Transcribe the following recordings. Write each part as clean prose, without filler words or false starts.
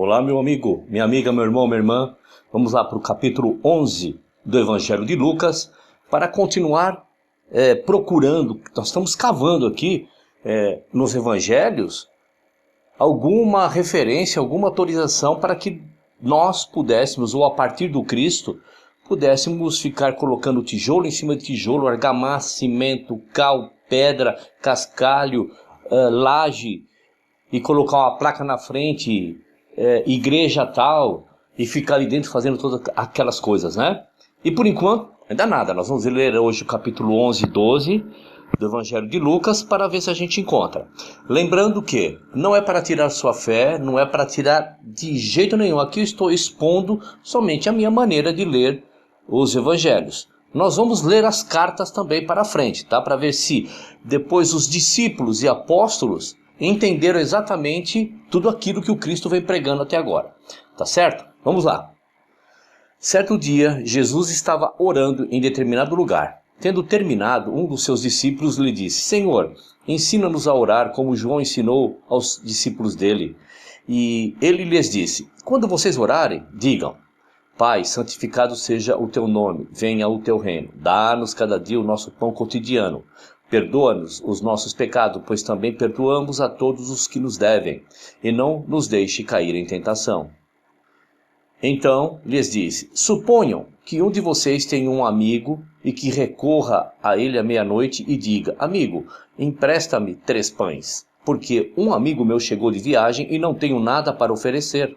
Olá, meu amigo, minha amiga, meu irmão, minha irmã. Vamos lá para o capítulo 11 do Evangelho de Lucas para continuar procurando. Nós estamos cavando aqui nos Evangelhos alguma referência, alguma autorização para que nós pudéssemos, ou a partir do Cristo, pudéssemos ficar colocando tijolo em cima de tijolo, argamassa, cimento, cal, pedra, cascalho, laje, e colocar uma placa na frente, igreja tal, e ficar ali dentro fazendo todas aquelas coisas, né? E por enquanto, ainda nada. Nós vamos ler hoje o capítulo 11 e 12 do Evangelho de Lucas para ver se a gente encontra. Lembrando que não é para tirar sua fé, não é para tirar de jeito nenhum. Aqui eu estou expondo somente a minha maneira de ler os Evangelhos. Nós vamos ler as cartas também para frente, tá? Para ver se depois os discípulos e apóstolos entenderam exatamente tudo aquilo que o Cristo vem pregando até agora. Tá certo? Vamos lá. Certo dia, Jesus estava orando em determinado lugar. Tendo terminado, um dos seus discípulos lhe disse: Senhor, ensina-nos a orar como João ensinou aos discípulos dele. E ele lhes disse: Quando vocês orarem, digam: Pai, santificado seja o teu nome, venha o teu reino. Dá-nos cada dia o nosso pão cotidiano. Perdoa-nos os nossos pecados, pois também perdoamos a todos os que nos devem. E não nos deixe cair em tentação. Então lhes disse: Suponham que um de vocês tenha um amigo e que recorra a ele à meia-noite e diga: Amigo, empresta-me 3 pães, porque um amigo meu chegou de viagem e não tenho nada para oferecer.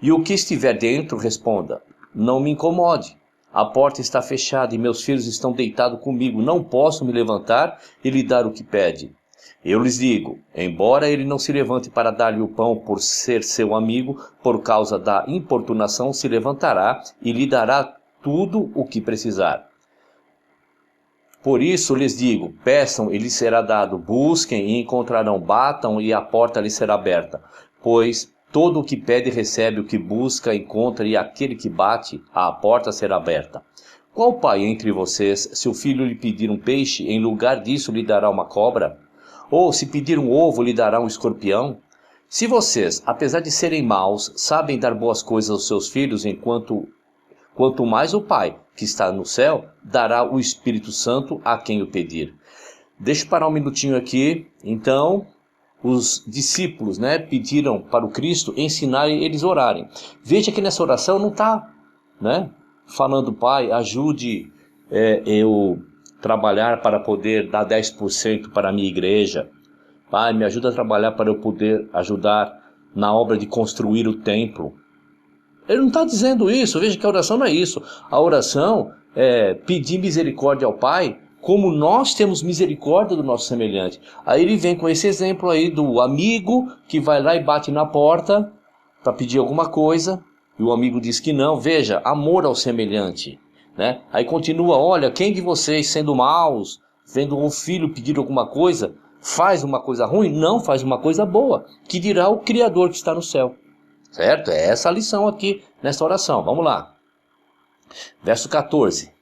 E o que estiver dentro responda: Não me incomode. A porta está fechada e meus filhos estão deitados comigo. Não posso me levantar e lhe dar o que pede. Eu lhes digo, embora ele não se levante para dar-lhe o pão por ser seu amigo, por causa da importunação se levantará e lhe dará tudo o que precisar. Por isso lhes digo, peçam e lhes será dado, busquem e encontrarão, batam e a porta lhes será aberta. Pois todo o que pede recebe, o que busca encontra, e aquele que bate, a porta será aberta. Qual pai entre vocês, se o filho lhe pedir um peixe, em lugar disso lhe dará uma cobra? Ou se pedir um ovo, lhe dará um escorpião? Se vocês, apesar de serem maus, sabem dar boas coisas aos seus filhos, quanto mais o Pai, que está no céu, dará o Espírito Santo a quem o pedir. Deixa eu parar um minutinho aqui. Então, os discípulos, pediram para o Cristo ensinar eles a orarem. Veja que nessa oração não está, falando: Pai, ajude eu trabalhar para poder dar 10% para a minha igreja. Pai, me ajuda a trabalhar para eu poder ajudar na obra de construir o templo. Ele não está dizendo isso. Veja que a oração não é isso. A oração é pedir misericórdia ao Pai, como nós temos misericórdia do nosso semelhante. Aí ele vem com esse exemplo aí do amigo que vai lá e bate na porta para pedir alguma coisa, e o amigo diz que não. Veja, amor ao semelhante. Aí continua: olha, quem de vocês, sendo maus, vendo um filho pedir alguma coisa, faz uma coisa ruim? Não, faz uma coisa boa, que dirá o Criador que está no céu. Certo? É essa a lição aqui nessa oração. Vamos lá. Verso 14.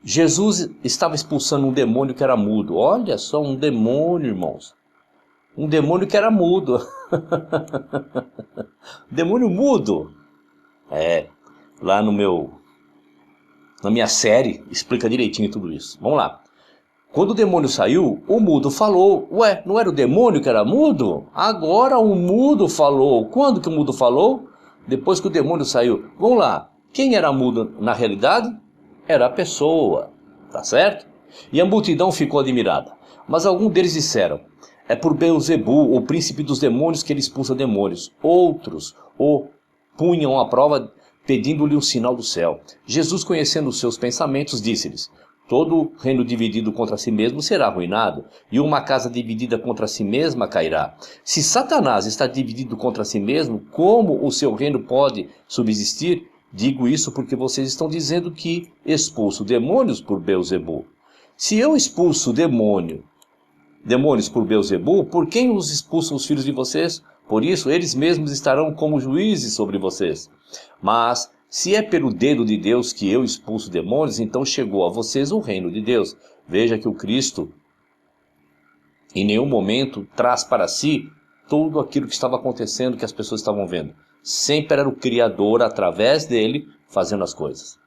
Jesus estava expulsando um demônio que era mudo. Olha só, um demônio, irmãos. Um demônio que era mudo. Demônio mudo. Lá na minha série, explica direitinho tudo isso. Vamos lá. Quando o demônio saiu, o mudo falou. Ué, não era o demônio que era mudo? Agora o mudo falou. Quando que o mudo falou? Depois que o demônio saiu. Vamos lá. Quem era mudo na realidade? Era a pessoa. Tá certo? E a multidão ficou admirada. Mas alguns deles disseram: é por Beelzebu, o príncipe dos demônios, que ele expulsa demônios. Outros o punham à prova, pedindo-lhe um sinal do céu. Jesus, conhecendo os seus pensamentos, disse-lhes: todo reino dividido contra si mesmo será arruinado, e uma casa dividida contra si mesma cairá. Se Satanás está dividido contra si mesmo, como o seu reino pode subsistir? Digo isso porque vocês estão dizendo que expulso demônios por Beelzebu. Se eu expulso demônios por Beelzebu, por quem os expulsam os filhos de vocês? Por isso, eles mesmos estarão como juízes sobre vocês. Mas se é pelo dedo de Deus que eu expulso demônios, então chegou a vocês o reino de Deus. Veja que o Cristo em nenhum momento traz para si tudo aquilo que estava acontecendo, que as pessoas estavam vendo. Sempre era o Criador, através dele, fazendo as coisas.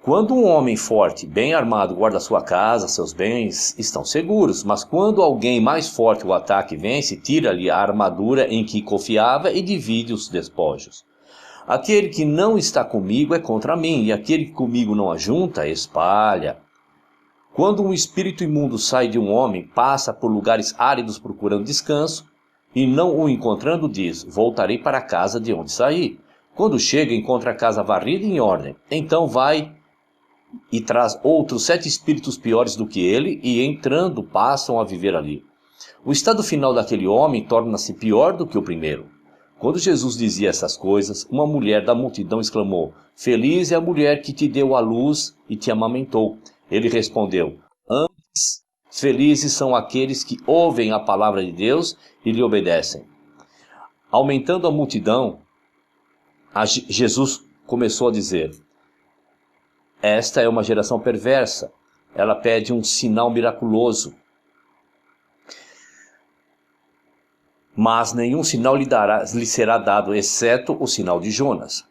Quando um homem forte, bem armado, guarda sua casa, seus bens estão seguros. Mas quando alguém mais forte o ataca e vence, tira-lhe a armadura em que confiava e divide os despojos. Aquele que não está comigo é contra mim, e aquele que comigo não ajunta, espalha. Quando um espírito imundo sai de um homem, passa por lugares áridos procurando descanso, e não o encontrando diz, voltarei para a casa de onde saí. Quando chega, encontra a casa varrida e em ordem. Então vai e traz outros 7 espíritos piores do que ele, e entrando passam a viver ali. O estado final daquele homem torna-se pior do que o primeiro. Quando Jesus dizia essas coisas, uma mulher da multidão exclamou, feliz é a mulher que te deu à luz e te amamentou. Ele respondeu, antes, felizes são aqueles que ouvem a palavra de Deus e lhe obedecem. Aumentando a multidão, Jesus começou a dizer, esta é uma geração perversa, ela pede um sinal miraculoso, mas nenhum sinal lhe será dado, exceto o sinal de Jonas.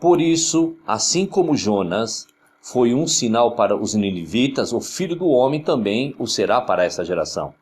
Por isso, assim como Jonas foi um sinal para os ninivitas, o Filho do Homem também o será para essa geração.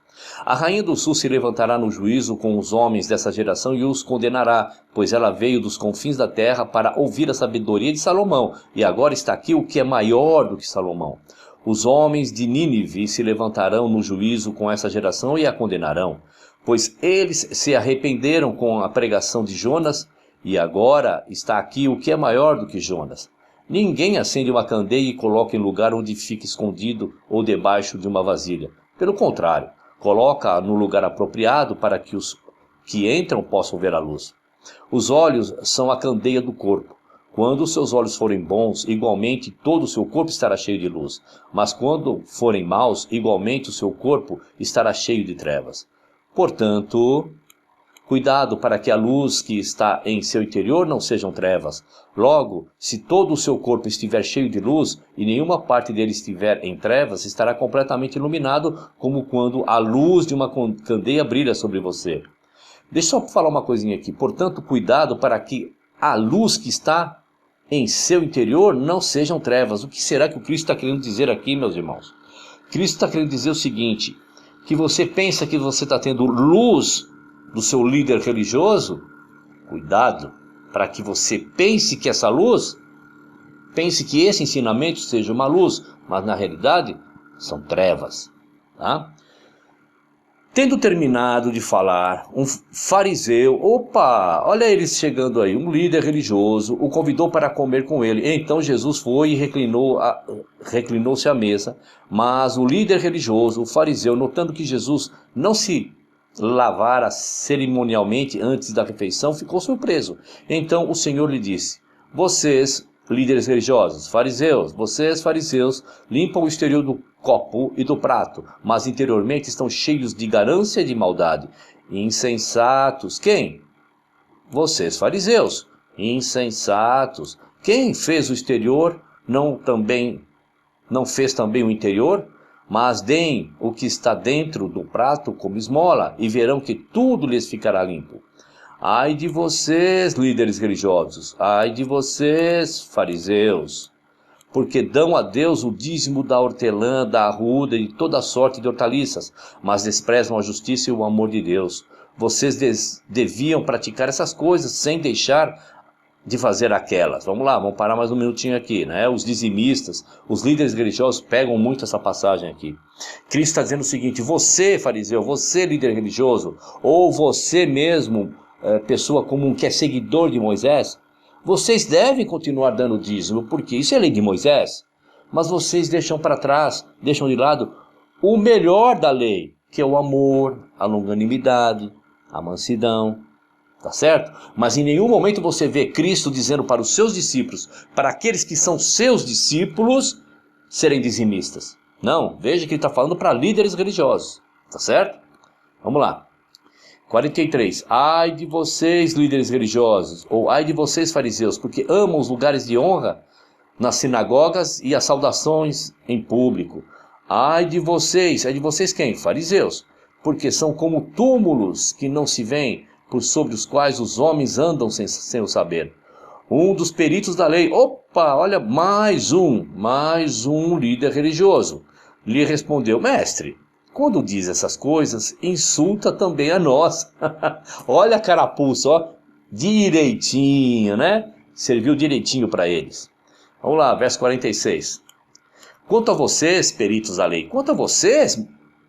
A rainha do sul se levantará no juízo com os homens dessa geração e os condenará, pois ela veio dos confins da terra para ouvir a sabedoria de Salomão, e agora está aqui o que é maior do que Salomão. Os homens de Nínive se levantarão no juízo com essa geração e a condenarão, pois eles se arrependeram com a pregação de Jonas, e agora está aqui o que é maior do que Jonas. Ninguém acende uma candeia e coloca em lugar onde fica escondido ou debaixo de uma vasilha. Pelo contrário, coloca no lugar apropriado para que os que entram possam ver a luz. Os olhos são a candeia do corpo. Quando os seus olhos forem bons, igualmente todo o seu corpo estará cheio de luz. Mas quando forem maus, igualmente o seu corpo estará cheio de trevas. Portanto, cuidado para que a luz que está em seu interior não sejam trevas. Logo, se todo o seu corpo estiver cheio de luz e nenhuma parte dele estiver em trevas, estará completamente iluminado, como quando a luz de uma candeia brilha sobre você. Deixa eu só falar uma coisinha aqui. Portanto, cuidado para que a luz que está em seu interior não sejam trevas. O que será que o Cristo está querendo dizer aqui, meus irmãos? Cristo está querendo dizer o seguinte, que você pensa que você está tendo luz do seu líder religioso, cuidado, para que você pense que essa luz, pense que esse ensinamento seja uma luz, mas na realidade são trevas, tá? Tendo terminado de falar, um fariseu, olha eles chegando aí, um líder religioso, o convidou para comer com ele. Então Jesus foi e reclinou-se à mesa, mas o líder religioso, o fariseu, notando que Jesus não se lavara cerimonialmente antes da refeição, ficou surpreso. Então o Senhor lhe disse, vocês, líderes religiosos, vocês fariseus, limpam o exterior do copo e do prato, mas interiormente estão cheios de ganância e de maldade. Insensatos, quem? Vocês fariseus, insensatos. Quem fez o exterior, não fez também o interior? Mas deem o que está dentro do prato como esmola, e verão que tudo lhes ficará limpo. Ai de vocês, líderes religiosos, ai de vocês, fariseus, porque dão a Deus o dízimo da hortelã, da arruda e de toda sorte de hortaliças, mas desprezam a justiça e o amor de Deus. Vocês deviam praticar essas coisas sem deixar de fazer aquelas. Vamos lá, vamos parar mais um minutinho aqui, né? Os dizimistas, os líderes religiosos pegam muito essa passagem aqui. Cristo está dizendo o seguinte, você fariseu, você líder religioso, ou você mesmo, pessoa comum que é seguidor de Moisés, vocês devem continuar dando dízimo, porque isso é lei de Moisés, mas vocês deixam para trás, deixam de lado o melhor da lei, que é o amor, a longanimidade, a mansidão, tá certo? Mas em nenhum momento você vê Cristo dizendo para os seus discípulos, para aqueles que são seus discípulos, serem dizimistas. Não, veja que ele está falando para líderes religiosos, tá certo? Vamos lá. 43. Ai de vocês, líderes religiosos, ou ai de vocês, fariseus, porque amam os lugares de honra nas sinagogas e as saudações em público. Ai de vocês quem? Fariseus, porque são como túmulos que não se veem, por sobre os quais os homens andam sem o saber. Um dos peritos da lei, opa, olha, mais um líder religioso, lhe respondeu: mestre, quando diz essas coisas, insulta também a nós. Olha a carapuça, ó, direitinho, né? Serviu direitinho para eles. Vamos lá, verso 46. Quanto a vocês, peritos da lei, quanto a vocês,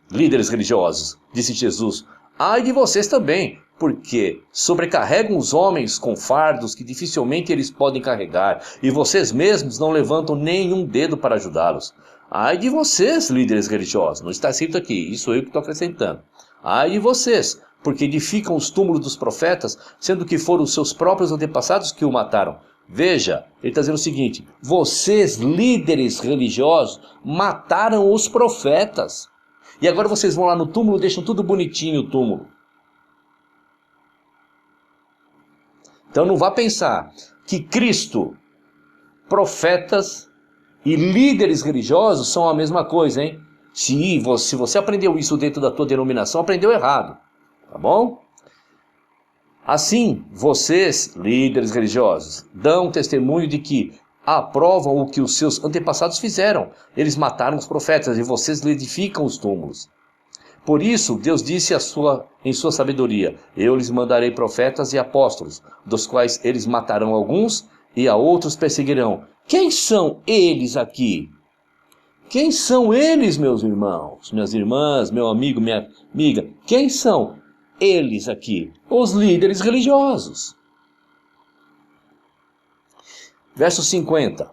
líderes religiosos, disse Jesus, ai de vocês também, porque sobrecarregam os homens com fardos que dificilmente eles podem carregar, e vocês mesmos não levantam nenhum dedo para ajudá-los. Ai de vocês, líderes religiosos, não está escrito aqui, isso eu que estou acrescentando. Ai de vocês, porque edificam os túmulos dos profetas, sendo que foram os seus próprios antepassados que o mataram. Veja, ele está dizendo o seguinte, vocês, líderes religiosos, mataram os profetas. E agora vocês vão lá no túmulo e deixam tudo bonitinho o túmulo. Então não vá pensar que Cristo, profetas e líderes religiosos são a mesma coisa, hein? Se você aprendeu isso dentro da tua denominação, aprendeu errado, tá bom? Assim, vocês, líderes religiosos, dão testemunho de que aprovam o que os seus antepassados fizeram. Eles mataram os profetas e vocês edificam os túmulos. Por isso, Deus disse em sua sabedoria, eu lhes mandarei profetas e apóstolos, dos quais eles matarão alguns e a outros perseguirão. Quem são eles aqui? Quem são eles, meus irmãos, minhas irmãs, meu amigo, minha amiga? Quem são eles aqui? Os líderes religiosos. Verso 50.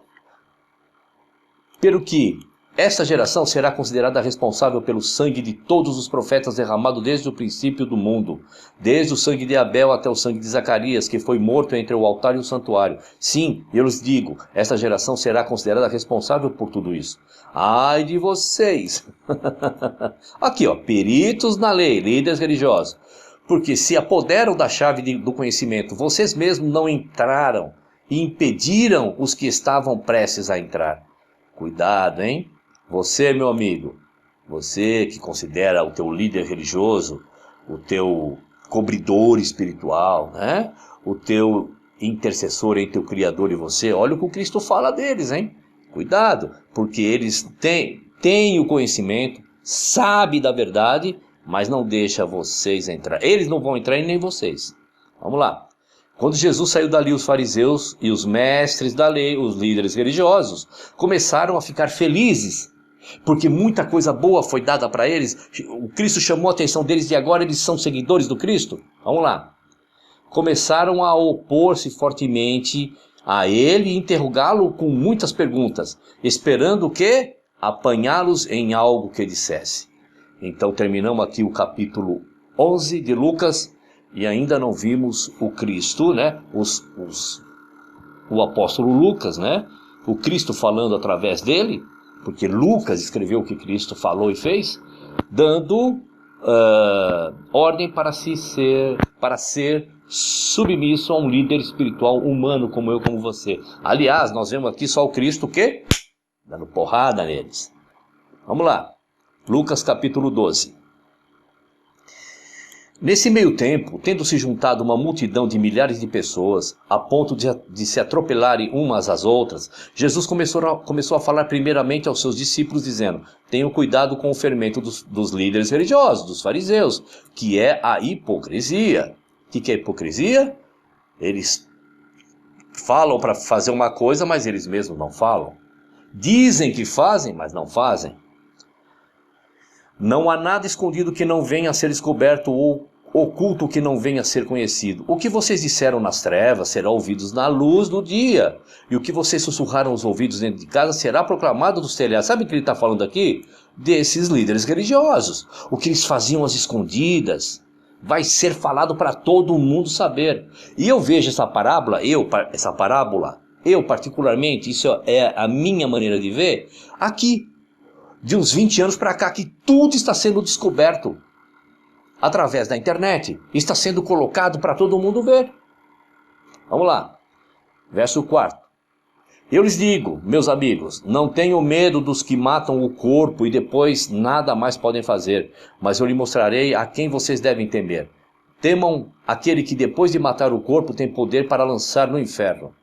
Pelo que esta geração será considerada responsável pelo sangue de todos os profetas derramado desde o princípio do mundo, desde o sangue de Abel até o sangue de Zacarias, que foi morto entre o altar e o santuário. Sim, eu lhes digo, esta geração será considerada responsável por tudo isso. Ai de vocês! Aqui, ó, peritos na lei, líderes religiosos. Porque se apoderam da chave do conhecimento, vocês mesmos não entraram e impediram os que estavam prestes a entrar. Cuidado, hein? Você, meu amigo, você que considera o teu líder religioso, o teu cobridor espiritual, né? O teu intercessor entre o Criador e você, olha o que o Cristo fala deles, hein? Cuidado, porque eles têm o conhecimento, sabem da verdade, mas não deixa vocês entrar. Eles não vão entrar e nem vocês. Vamos lá. Quando Jesus saiu dali, os fariseus e os mestres da lei, os líderes religiosos, começaram a ficar felizes, porque muita coisa boa foi dada para eles. O Cristo chamou a atenção deles e agora eles são seguidores do Cristo. Vamos lá. Começaram a opor-se fortemente a ele e interrogá-lo com muitas perguntas, esperando o quê? Apanhá-los em algo que dissesse. Então terminamos aqui o capítulo 11 de Lucas e ainda não vimos o Cristo, né? O apóstolo Lucas, né? O Cristo falando através dele, porque Lucas escreveu o que Cristo falou e fez, dando ordem para ser submisso a um líder espiritual humano como eu, como você. Aliás, nós vemos aqui só o Cristo o quê? Dando porrada neles. Vamos lá. Lucas capítulo 12. Nesse meio tempo, tendo se juntado uma multidão de milhares de pessoas, a ponto de se atropelarem umas às outras, Jesus começou a falar primeiramente aos seus discípulos, dizendo, tenham cuidado com o fermento dos líderes religiosos, dos fariseus, que é a hipocrisia. O que é hipocrisia? Eles falam para fazer uma coisa, mas eles mesmos não falam. Dizem que fazem, mas não fazem. Não há nada escondido que não venha a ser descoberto ou oculto que não venha a ser conhecido. O que vocês disseram nas trevas será ouvido na luz do dia. E o que vocês sussurraram aos ouvidos dentro de casa será proclamado dos telhados. Sabe o que ele está falando aqui? Desses líderes religiosos. O que eles faziam às escondidas vai ser falado para todo mundo saber. E eu vejo essa parábola, eu particularmente, isso é a minha maneira de ver, aqui. De uns 20 anos para cá, que tudo está sendo descoberto através da internet. Está sendo colocado para todo mundo ver. Vamos lá. Verso 4. Eu lhes digo, meus amigos, não tenham medo dos que matam o corpo e depois nada mais podem fazer, mas eu lhe mostrarei a quem vocês devem temer. Temam aquele que depois de matar o corpo tem poder para lançar no inferno.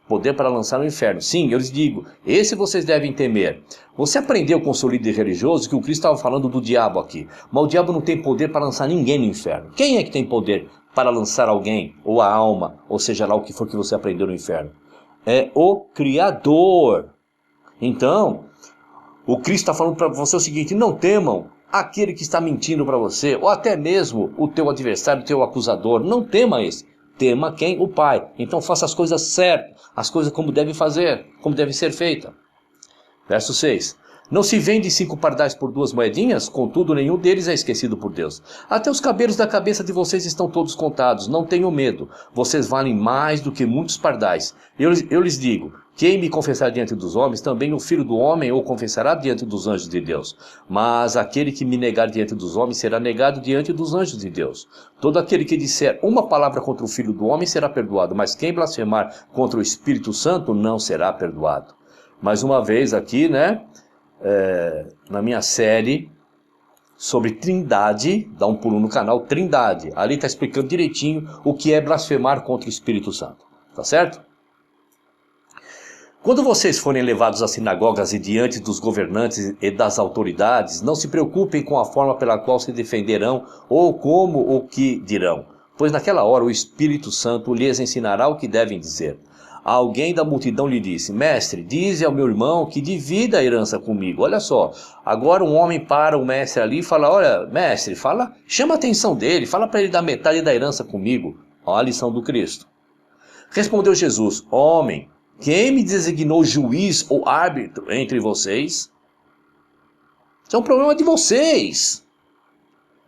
Poder para lançar no inferno. Sim, eu lhes digo, esse vocês devem temer. Você aprendeu com o seu líder religioso que o Cristo estava falando do diabo aqui, mas o diabo não tem poder para lançar ninguém no inferno. Quem é que tem poder para lançar alguém, ou a alma, ou seja lá o que for que você aprendeu no inferno? É o Criador. Então, o Cristo está falando para você o seguinte: não temam aquele que está mentindo para você, ou até mesmo o teu adversário, o teu acusador. Não tema esse. Tema quem? O Pai. Então faça as coisas certas, as coisas como deve fazer, como deve ser feita. Verso 6. Não se vende 5 pardais por 2 moedinhas? Contudo, nenhum deles é esquecido por Deus. Até os cabelos da cabeça de vocês estão todos contados. Não tenham medo. Vocês valem mais do que muitos pardais. Eu lhes digo, quem me confessar diante dos homens, também o Filho do Homem o confessará diante dos anjos de Deus. Mas aquele que me negar diante dos homens será negado diante dos anjos de Deus. Todo aquele que disser uma palavra contra o Filho do Homem será perdoado, mas quem blasfemar contra o Espírito Santo não será perdoado. Mais uma vez aqui, na minha série sobre Trindade, dá um pulo no canal Trindade, ali está explicando direitinho o que é blasfemar contra o Espírito Santo, tá certo? Quando vocês forem levados às sinagogas e diante dos governantes e das autoridades, não se preocupem com a forma pela qual se defenderão ou como o que dirão, pois naquela hora o Espírito Santo lhes ensinará o que devem dizer. Alguém da multidão lhe disse: mestre, dize ao meu irmão que divida a herança comigo. Olha só, agora um homem para o mestre ali e fala: olha, mestre, chama a atenção dele, fala para ele dar metade da herança comigo. Olha a lição do Cristo. Respondeu Jesus: homem, quem me designou juiz ou árbitro entre vocês? Isso é um problema de vocês.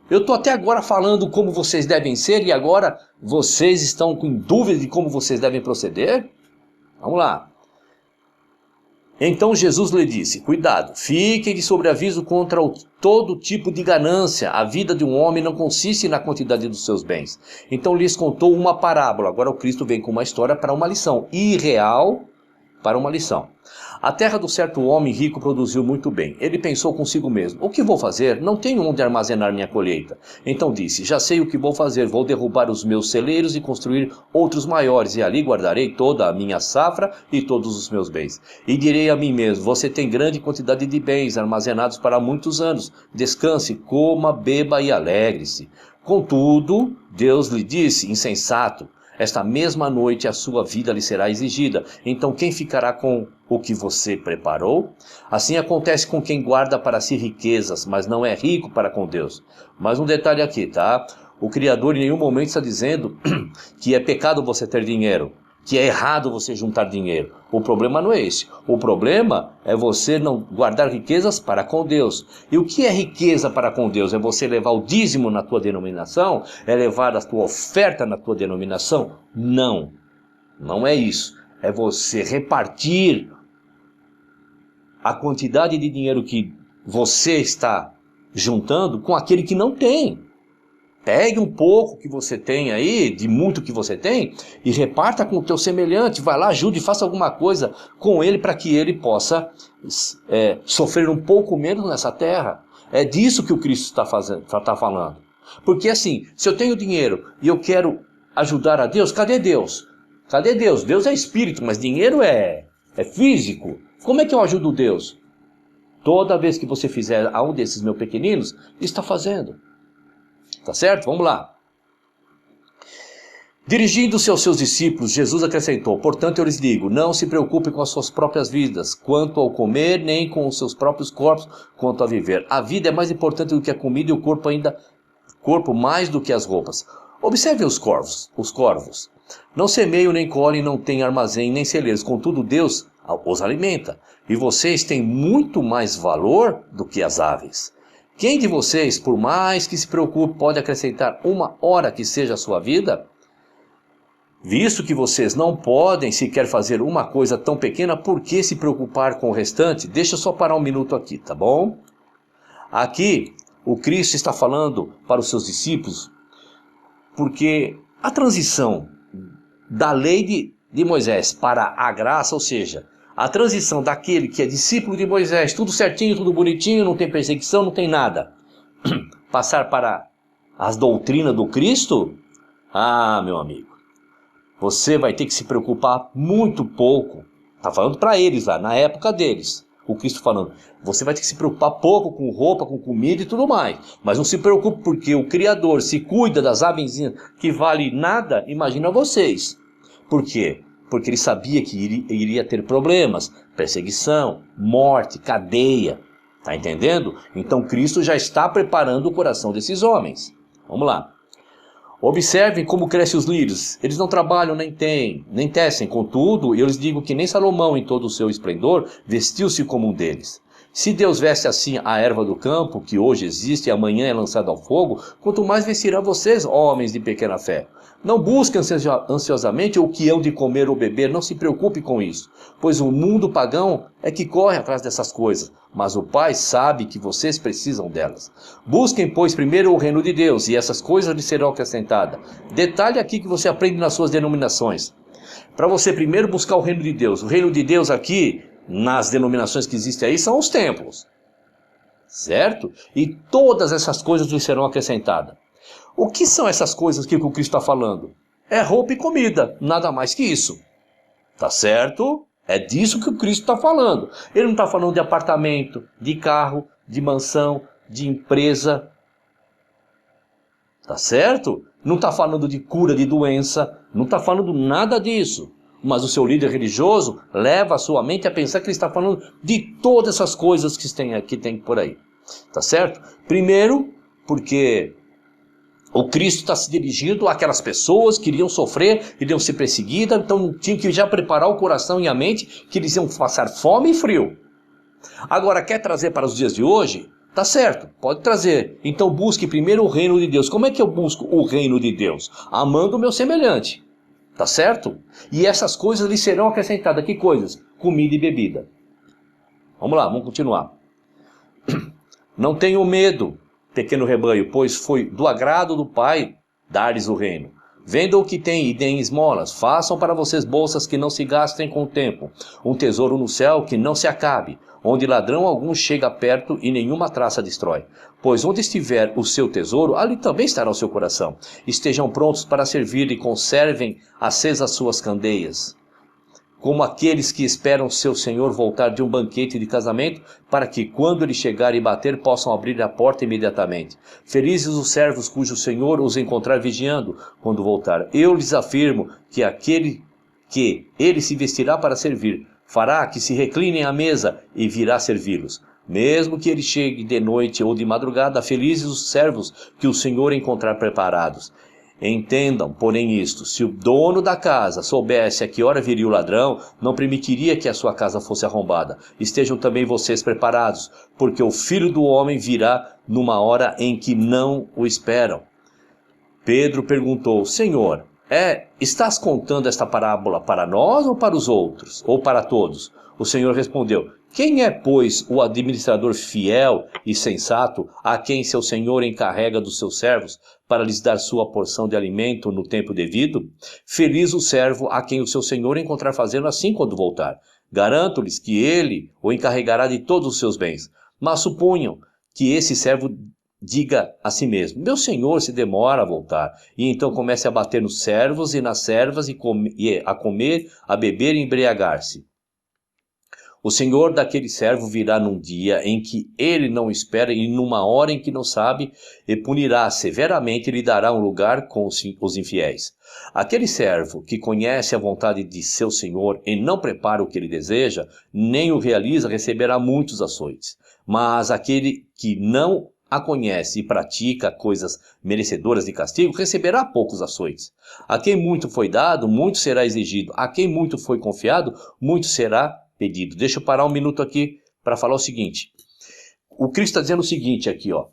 Eu estou até agora falando como vocês devem ser e agora vocês estão com dúvida de como vocês devem proceder? Vamos lá. Então Jesus lhe disse: cuidado, fiquem de sobreaviso contra todo tipo de ganância. A vida de um homem não consiste na quantidade dos seus bens. Então lhes contou uma parábola. Agora o Cristo vem com uma história para uma lição. Irreal para uma lição. A terra do certo homem rico produziu muito bem. Ele pensou consigo mesmo: o que vou fazer? Não tenho onde armazenar minha colheita. Então disse: já sei o que vou fazer. Vou derrubar os meus celeiros e construir outros maiores, e ali guardarei toda a minha safra e todos os meus bens. E direi a mim mesmo: você tem grande quantidade de bens armazenados para muitos anos. Descanse, coma, beba e alegre-se. Contudo, Deus lhe disse: insensato, esta mesma noite a sua vida lhe será exigida. Então quem ficará com o que você preparou? Assim acontece com quem guarda para si riquezas, mas não é rico para com Deus. Mais um detalhe aqui, tá? O Criador em nenhum momento está dizendo que é pecado você ter dinheiro, que é errado você juntar dinheiro. O problema não é esse. O problema é você não guardar riquezas para com Deus. E o que é riqueza para com Deus? É você levar o dízimo na tua denominação? É levar a tua oferta na tua denominação? Não. Não é isso. É você repartir a quantidade de dinheiro que você está juntando com aquele que não tem. Pegue um pouco que você tem aí, de muito que você tem, e reparta com o teu semelhante. Vai lá, ajude, faça alguma coisa com ele para que ele possa sofrer um pouco menos nessa terra. É disso que o Cristo está falando. Porque assim, se eu tenho dinheiro e eu quero ajudar a Deus, cadê Deus? Cadê Deus? Deus é espírito, mas dinheiro é físico. Como é que eu ajudo Deus? Toda vez que você fizer a um desses meus pequeninos, está fazendo. Tá certo? Vamos lá. Dirigindo-se aos seus discípulos, Jesus acrescentou: portanto eu lhes digo, não se preocupe com as suas próprias vidas, quanto ao comer, nem com os seus próprios corpos, quanto a viver. A vida é mais importante do que a comida e o corpo mais do que as roupas. Observe os corvos. Não semeiam, nem colhem, não têm armazém, nem celeiros, contudo Deus os alimenta. E vocês têm muito mais valor do que as aves. Quem de vocês, por mais que se preocupe, pode acrescentar uma hora que seja a sua vida? Visto que vocês não podem sequer fazer uma coisa tão pequena, por que se preocupar com o restante? Deixa eu só parar um minuto aqui, tá bom? Aqui, o Cristo está falando para os seus discípulos, porque a transição da lei de Moisés para a graça, ou seja, a transição daquele que é discípulo de Moisés, tudo certinho, tudo bonitinho, não tem perseguição, não tem nada, passar para as doutrinas do Cristo, meu amigo, você vai ter que se preocupar muito pouco. Está falando para eles lá, na época deles. O Cristo falando, você vai ter que se preocupar pouco com roupa, com comida e tudo mais. Mas não se preocupe porque o Criador se cuida das avenzinhas que vale nada, imagina vocês. Por quê? Porque ele sabia que iria ter problemas, perseguição, morte, cadeia. Está entendendo? Então Cristo já está preparando o coração desses homens. Vamos lá. Observem como crescem os lírios. Eles não trabalham, nem tecem. Contudo, eu lhes digo que nem Salomão, em todo o seu esplendor, vestiu-se como um deles. Se Deus veste assim a erva do campo, que hoje existe e amanhã é lançada ao fogo, quanto mais vestirá vocês, homens de pequena fé. Não busquem ansiosamente o que hão de comer ou beber, não se preocupe com isso, pois o mundo pagão é que corre atrás dessas coisas, mas o Pai sabe que vocês precisam delas. Busquem, pois, primeiro o reino de Deus, e essas coisas lhes serão acrescentadas. Detalhe aqui que você aprende nas suas denominações. Para você primeiro buscar o reino de Deus. O reino de Deus aqui, nas denominações que existem aí, são os templos. Certo? E todas essas coisas lhes serão acrescentadas. O que são essas coisas que o Cristo está falando? É roupa e comida, nada mais que isso. Tá certo? É disso que o Cristo está falando. Ele não está falando de apartamento, de carro, de mansão, de empresa. Tá certo? Não está falando de cura de doença, não está falando nada disso. Mas o seu líder religioso leva a sua mente a pensar que ele está falando de todas essas coisas que tem por aí. Tá certo? Primeiro, porque o Cristo está se dirigindo àquelas pessoas que iriam sofrer, iriam ser perseguidas, então tinha que já preparar o coração e a mente que eles iam passar fome e frio. Agora, quer trazer para os dias de hoje? Tá certo, pode trazer. Então busque primeiro o reino de Deus. Como é que eu busco o reino de Deus? Amando o meu semelhante. Tá certo? E essas coisas lhe serão acrescentadas. Que coisas? Comida e bebida. Vamos lá, vamos continuar. Não tenham medo, pequeno rebanho, pois foi do agrado do Pai dar-lhes o reino. Vendam o que tem e deem esmolas. Façam para vocês bolsas que não se gastem com o tempo. Um tesouro no céu que não se acabe, onde ladrão algum chega perto e nenhuma traça destrói. Pois onde estiver o seu tesouro, ali também estará o seu coração. Estejam prontos para servir e conservem acesas suas candeias, como aqueles que esperam seu senhor voltar de um banquete de casamento, para que, quando ele chegar e bater, possam abrir a porta imediatamente. Felizes os servos cujo senhor os encontrar vigiando quando voltar. Eu lhes afirmo que aquele que ele se vestirá para servir, fará que se reclinem à mesa e virá servi-los. Mesmo que ele chegue de noite ou de madrugada, felizes os servos que o senhor encontrar preparados. Entendam, porém, isto: se o dono da casa soubesse a que hora viria o ladrão, não permitiria que a sua casa fosse arrombada. Estejam também vocês preparados, porque o Filho do Homem virá numa hora em que não o esperam. Pedro perguntou: Senhor, estás contando esta parábola para nós ou para os outros, ou para todos? O Senhor respondeu: quem é, pois, o administrador fiel e sensato, a quem seu senhor encarrega dos seus servos, para lhes dar sua porção de alimento no tempo devido? Feliz o servo a quem o seu senhor encontrar fazendo assim quando voltar. Garanto-lhes que ele o encarregará de todos os seus bens. Mas suponham que esse servo diga a si mesmo: meu senhor se demora a voltar, e então comece a bater nos servos e nas servas, e a comer, a beber e embriagar-se. O senhor daquele servo virá num dia em que ele não espera e numa hora em que não sabe, e punirá severamente e lhe dará um lugar com os infiéis. Aquele servo que conhece a vontade de seu senhor e não prepara o que ele deseja, nem o realiza, receberá muitos açoites. Mas aquele que não a conhece e pratica coisas merecedoras de castigo, receberá poucos açoites. A quem muito foi dado, muito será exigido. A quem muito foi confiado, muito será pedido. Deixa eu parar um minuto aqui para falar o seguinte. O Cristo está dizendo o seguinte aqui, ó.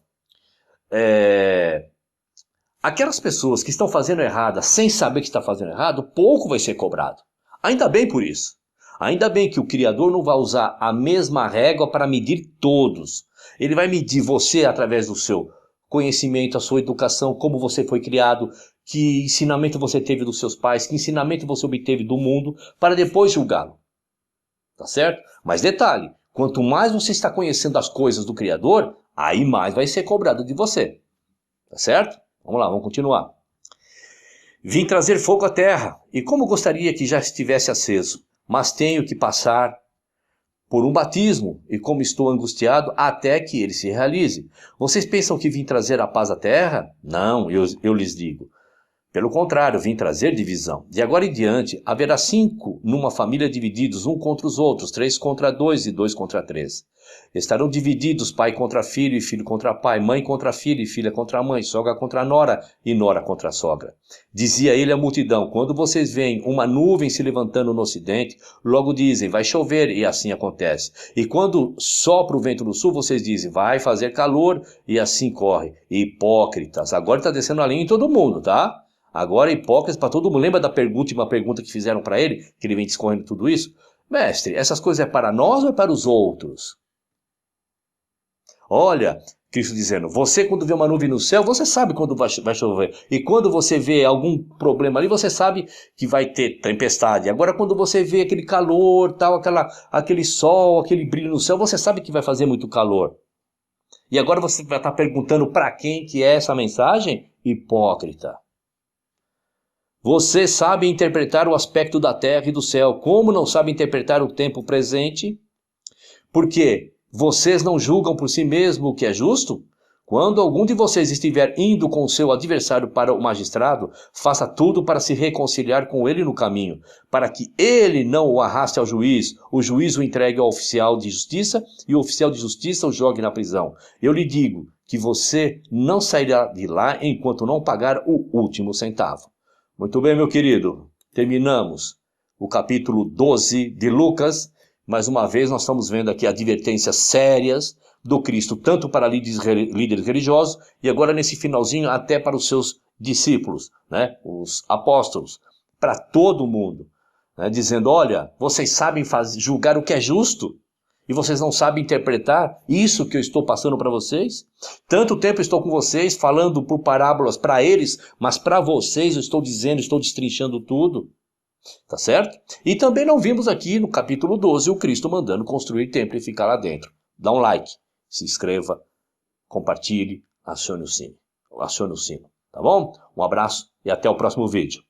Aquelas pessoas que estão fazendo errado, sem saber que está fazendo errado, pouco vai ser cobrado. Ainda bem por isso. Ainda bem que o Criador não vai usar a mesma régua para medir todos. Ele vai medir você através do seu conhecimento, a sua educação, como você foi criado, que ensinamento você teve dos seus pais, que ensinamento você obteve do mundo, para depois julgá-lo. Tá certo? Mas detalhe, quanto mais você está conhecendo as coisas do Criador, aí mais vai ser cobrado de você. Tá certo? Vamos lá, vamos continuar. Vim trazer fogo à terra, e como gostaria que já estivesse aceso, mas tenho que passar por um batismo, e como estou angustiado até que ele se realize. Vocês pensam que vim trazer a paz à terra? Não, eu lhes digo. Pelo contrário, vim trazer divisão. De agora em diante, haverá 5 numa família divididos, 1 contra os outros, 3 contra 2 e 2 contra 3. Estarão divididos pai contra filho e filho contra pai, mãe contra filho e filha contra mãe, sogra contra nora e nora contra sogra. Dizia ele à multidão, quando vocês veem uma nuvem se levantando no ocidente, logo dizem, vai chover, e assim acontece. E quando sopra o vento do sul, vocês dizem, vai fazer calor, e assim corre. Hipócritas, agora está descendo a linha em todo mundo, tá? Agora hipócritas para todo mundo. Lembra da última pergunta que fizeram para ele? Que ele vem discorrendo tudo isso? Mestre, essas coisas é para nós ou é para os outros? Olha, Cristo dizendo, você quando vê uma nuvem no céu, você sabe quando vai chover. E quando você vê algum problema ali, você sabe que vai ter tempestade. Agora quando você vê aquele calor, tal, aquele sol, aquele brilho no céu, você sabe que vai fazer muito calor. E agora você vai estar perguntando para quem que é essa mensagem? Hipócrita. Você sabe interpretar o aspecto da terra e do céu, como não sabe interpretar o tempo presente? Porque vocês não julgam por si mesmo o que é justo? Quando algum de vocês estiver indo com o seu adversário para o magistrado, faça tudo para se reconciliar com ele no caminho, para que ele não o arraste ao juiz, o juiz o entregue ao oficial de justiça e o oficial de justiça o jogue na prisão. Eu lhe digo que você não sairá de lá enquanto não pagar o último centavo. Muito bem, meu querido, terminamos o capítulo 12 de Lucas. Mais uma vez nós estamos vendo aqui advertências sérias do Cristo, tanto para líderes religiosos e agora nesse finalzinho até para os seus discípulos, né, os apóstolos, para todo mundo, né, dizendo, olha, vocês sabem julgar o que é justo e vocês não sabem interpretar isso que eu estou passando para vocês? Tanto tempo estou com vocês, falando por parábolas para eles, mas para vocês eu estou dizendo, estou destrinchando tudo. Tá certo? E também não vimos aqui no capítulo 12 o Cristo mandando construir templo e ficar lá dentro. Dá um like, se inscreva, compartilhe, acione o sino. Tá bom? Um abraço e até o próximo vídeo.